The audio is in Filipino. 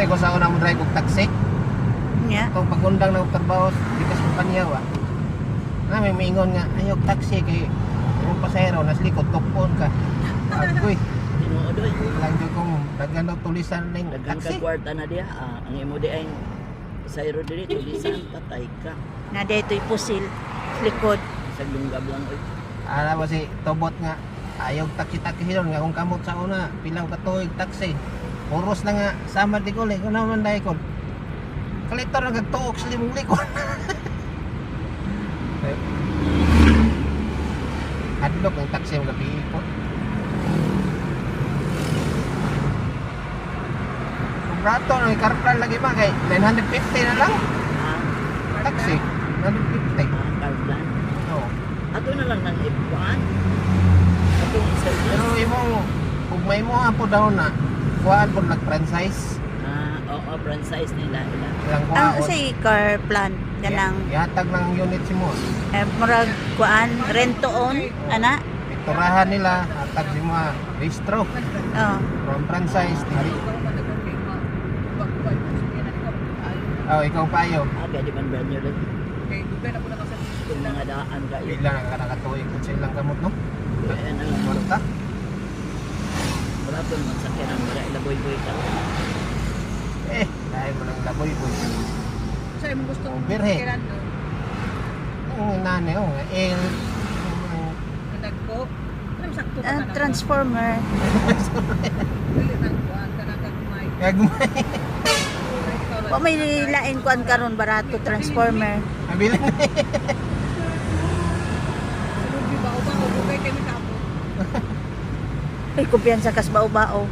may ko sa una mo drive og taxi. Nya. Itong pagundang ng trabaho bikas kumpanya wa. Na may mingon nga ayo taxi kay yung pasahero nas likod tukpon ka. Agoy, Tinuod oy. lang jud kong daghan og tulisan ning Daghang ka taxi. kwarta na diha. Ang imo di ay sayro diri tulisan patay ka. Na dito'y pusil likod. Sa lunggab lang oy. Ala ba si tobot nga ayaw taxi ron nga kung kamot sa una pilang katuig taxi. Puros na nga sama di ko kung naman dahil ko. Kalitor na kagtuok sa limong likod. Hadlok ang taxi ang gabi po. Kung rato ng karplan lagi ba kay 950 na lang. Taxi, 950. Karplan. Oo. Ato na lang ng ipuan. Atong isa Pero imong kung may mo po daw na kuhaan po nag-franchise oo, franchise nila ila. ilang Ang kuhaan. sa car plan ganang Yatag ng unit si mo. murag kuan rent to own ana. Pikturahan nila, atag si mga restro. Oh. From franchise, dili. Oh, ikaw pa ayo. Aga di man brand new lang. Kung mga daan kayo. Bigla nakakatuig po sa ilang kamot, no? Kaya na lang. Marta. Wala po naman sakyan ang mga ilaboy-boy ka. Dahil mo lang laboy po. Sa'yo mo gusto Oh, birhe. kiran no? Ang nani, El. Nagko. Anong sakto ka na? Transformer. Dili nang kuan ka na kagmay. Gagmay. Wa may lain kuan karon barato transformer. Mabili na. Rugi ba o ba o bugay kami kapo. Ay kumpiyansa kas bao-bao.